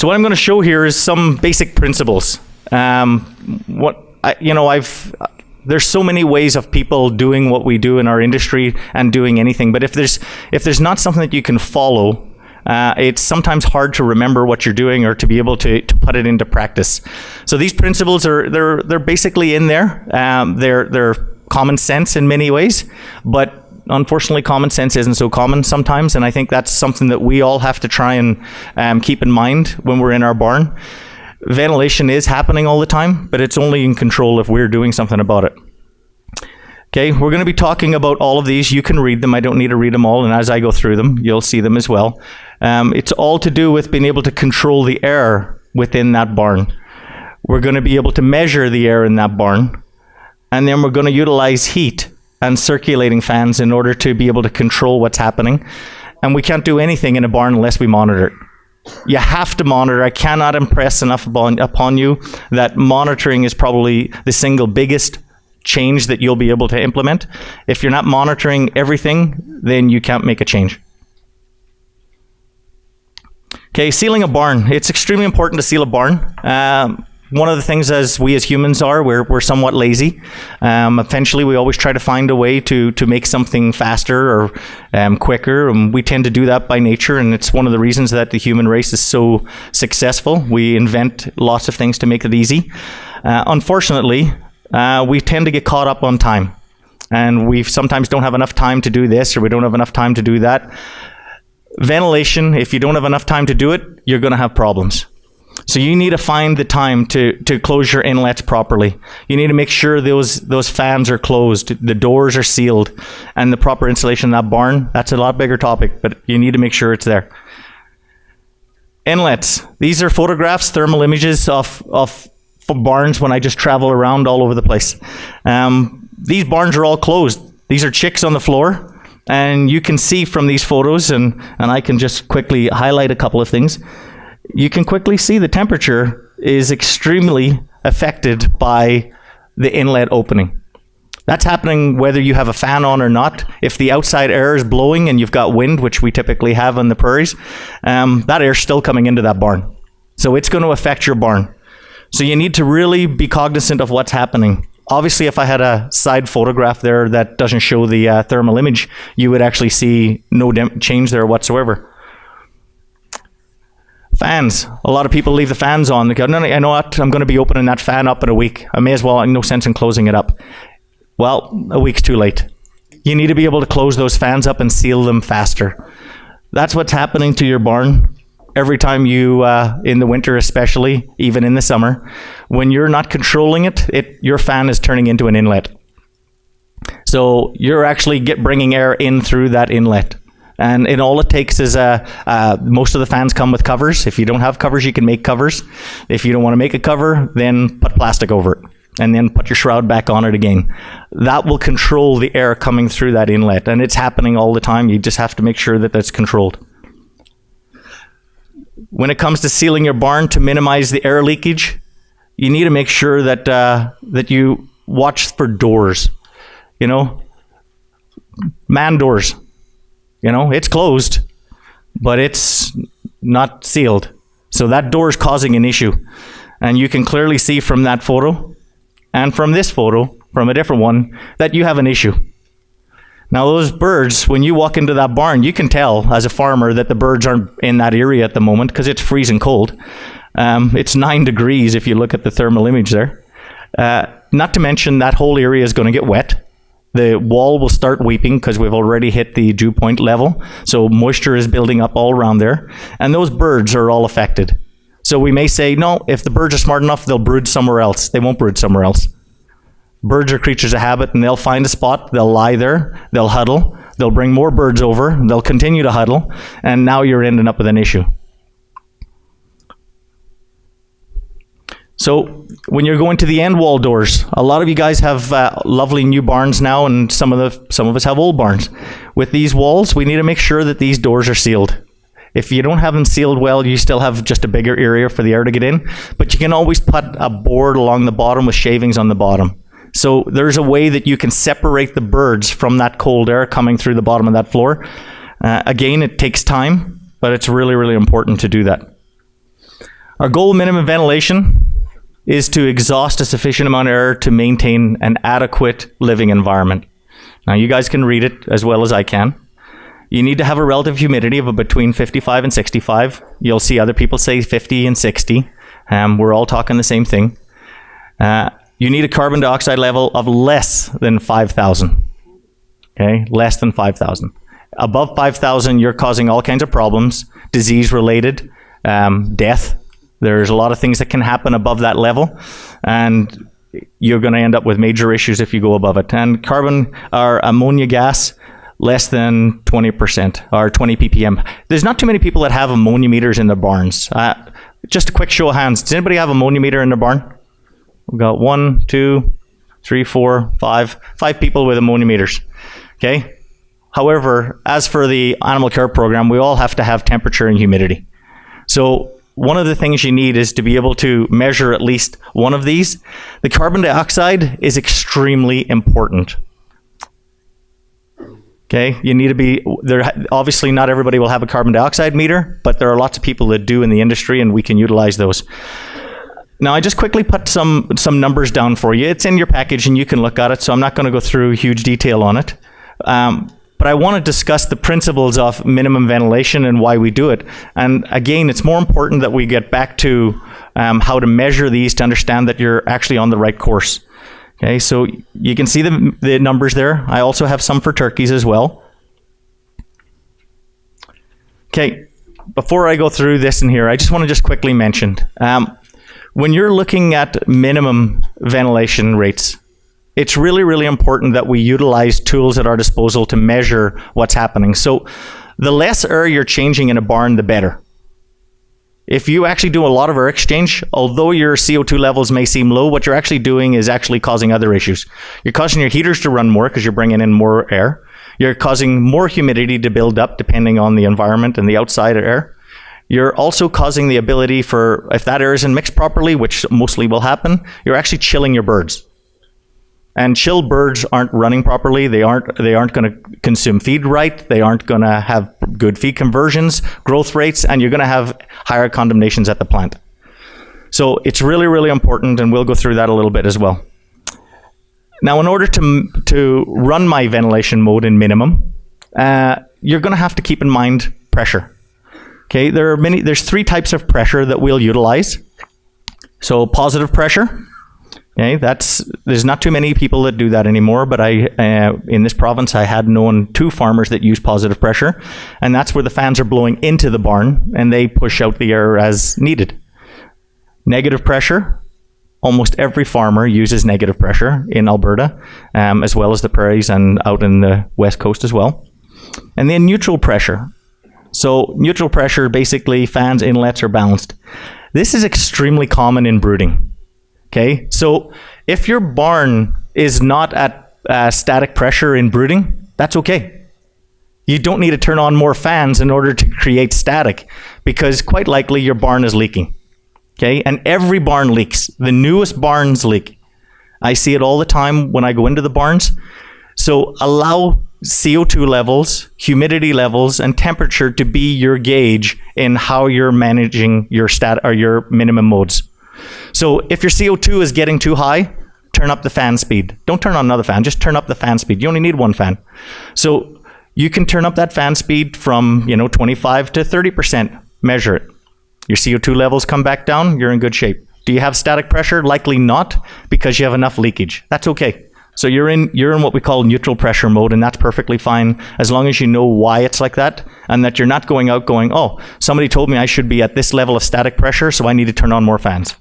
So what I'm going to show here is some basic principles. There's so many ways of people doing what we do in our industry and doing anything. But if there's not something that you can follow, it's sometimes hard to remember what you're doing or to be able to put it into practice. So these principles they're basically in there. They're common sense in many ways, but unfortunately common sense isn't so common sometimes, and I think that's something that we all have to try and keep in mind when we're in our barn. Ventilation is happening all the time, but it's only in control if we're doing something about it. Okay, we're going to be talking about all of these. You can read them. I don't need to read them all, and as I go through them, you'll see them as well. It's all to do with being able to control the air within that barn. We're going to be able to measure the air in that barn, and then we're going to utilize heat and circulating fans in order to be able to control what's happening. And we can't do anything in a barn unless we monitor it. You have to monitor. I cannot impress enough upon you that monitoring is probably the single biggest change that you'll be able to implement. If you're not monitoring everything, then you can't make a change. Okay, sealing a barn. It's extremely important to seal a barn. One of the things as humans are, we're somewhat lazy. Eventually, we always try to find a way to make something faster or quicker, and we tend to do that by nature, and it's one of the reasons that the human race is so successful. We invent lots of things to make it easy. Unfortunately, we tend to get caught up on time, and we sometimes don't have enough time to do this, or we don't have enough time to do that. Ventilation, if you don't have enough time to do it, you're going to have problems. So you need to find the time to close your inlets properly. You need to make sure those fans are closed, the doors are sealed, and the proper insulation in that barn. That's a lot bigger topic, but you need to make sure it's there. Inlets. These are photographs, thermal images of barns when I just travel around all over the place. These barns are all closed. These are chicks on the floor, and you can see from these photos, and I can just quickly highlight a couple of things. You can quickly see the temperature is extremely affected by the inlet opening. That's happening whether you have a fan on or not. If the outside air is blowing and you've got wind, which we typically have on the prairies, that air's still coming into that barn. So it's going to affect your barn. So you need to really be cognizant of what's happening. Obviously, if I had a side photograph there that doesn't show the thermal image, you would actually see no change there whatsoever. Fans. A lot of people leave the fans on. They go, no, I know what, I'm going to be opening that fan up in a week. I may as well, no sense in closing it up. Well, a week's too late. You need to be able to close those fans up and seal them faster. That's what's happening to your barn every time you, in the winter especially, even in the summer, when you're not controlling it, your fan is turning into an inlet. So you're actually bringing air in through that inlet. And all it takes is most of the fans come with covers. If you don't have covers, you can make covers. If you don't want to make a cover, then put plastic over it. And then put your shroud back on it again. That will control the air coming through that inlet. And it's happening all the time. You just have to make sure that that's controlled. When it comes to sealing your barn to minimize the air leakage, you need to make sure that that you watch for doors. You know, man doors. You know, it's closed, but it's not sealed. So that door is causing an issue. And you can clearly see from that photo and from this photo, from a different one, that you have an issue. Now those birds, when you walk into that barn, you can tell as a farmer that the birds aren't in that area at the moment because it's freezing cold. It's 9 degrees if you look at the thermal image there. Not to mention that whole area is going to get wet. The wall will start weeping because we've already hit the dew point level. So moisture is building up all around there. And those birds are all affected. So we may say, no, if the birds are smart enough, they'll brood somewhere else. They won't brood somewhere else. Birds are creatures of habit, and they'll find a spot, they'll lie there, they'll huddle, they'll bring more birds over, they'll continue to huddle, and now you're ending up with an issue. So when you're going to the end wall doors, a lot of you guys have lovely new barns now, and some of us have old barns. With these walls, we need to make sure that these doors are sealed. If you don't have them sealed well, you still have just a bigger area for the air to get in, but you can always put a board along the bottom with shavings on the bottom. So there's a way that you can separate the birds from that cold air coming through the bottom of that floor. Again, it takes time, but it's really, really important to do that. Our goal of minimum ventilation is to exhaust a sufficient amount of air to maintain an adequate living environment. Now, you guys can read it as well as I can. You need to have a relative humidity of between 55 and 65. You'll see other people say 50 and 60. We're all talking the same thing. You need a carbon dioxide level of less than 5,000. Okay, less than 5,000. Above 5,000, you're causing all kinds of problems, disease-related, death. There's a lot of things that can happen above that level, and you're going to end up with major issues if you go above it. And carbon or ammonia gas, less than 20% or 20 ppm. There's not too many people that have ammonia meters in their barns. Just a quick show of hands. Does anybody have a ammonia meter in their barn? We've got 1, 2, 3, 4, 5 people with ammonia meters. Okay. However, as for the animal care program, we all have to have temperature and humidity. So one of the things you need is to be able to measure at least one of these. The carbon dioxide is extremely important. Okay, you need to be there. Obviously, not everybody will have a carbon dioxide meter, but there are lots of people that do in the industry, and we can utilize those. Now, I just quickly put some numbers down for you. It's in your package, and you can look at it, so I'm not going to go through huge detail on it. But I want to discuss the principles of minimum ventilation and why we do it. And again, it's more important that we get back to how to measure these to understand that you're actually on the right course. Okay, so you can see the numbers there. I also have some for turkeys as well. Okay, before I go through this in here, I just want to just quickly mention, when you're looking at minimum ventilation rates, it's really, really important that we utilize tools at our disposal to measure what's happening. So the less air you're changing in a barn, the better. If you actually do a lot of air exchange, although your CO2 levels may seem low, what you're actually doing is actually causing other issues. You're causing your heaters to run more because you're bringing in more air. You're causing more humidity to build up depending on the environment and the outside air. You're also causing the ability for, if that air isn't mixed properly, which mostly will happen, you're actually chilling your birds. And chilled birds aren't running properly. They aren't going to consume feed right. They aren't going to have good feed conversions, growth rates, and you're going to have higher condemnations at the plant. So it's really, really important, and we'll go through that a little bit as well. Now, in order to run my ventilation mode in minimum, you're going to have to keep in mind pressure. Okay, there's 3 types of pressure that we'll utilize. So positive pressure. Okay, there's not too many people that do that anymore, but in this province I had known 2 farmers that use positive pressure, and that's where the fans are blowing into the barn and they push out the air as needed. Negative pressure, almost every farmer uses negative pressure in Alberta, as well as the prairies and out in the west coast as well. And then neutral pressure. So neutral pressure, basically fans, inlets are balanced. This is extremely common in brooding. Okay, so if your barn is not at static pressure in brooding, that's okay. You don't need to turn on more fans in order to create static, because quite likely your barn is leaking. Okay, and every barn leaks. The newest barns leak. I see it all the time when I go into the barns. So allow CO2 levels, humidity levels, and temperature to be your gauge in how you're managing your your minimum modes. So if your CO2 is getting too high, turn up the fan speed. Don't turn on another fan, just turn up the fan speed. You only need 1 fan. So you can turn up that fan speed from 25 to 30%. Measure it. Your CO2 levels come back down, you're in good shape. Do you have static pressure? Likely not, because you have enough leakage. That's okay. So you're in what we call neutral pressure mode, and that's perfectly fine as long as you know why it's like that, and that you're not going out going, oh, somebody told me I should be at this level of static pressure, so I need to turn on more fans.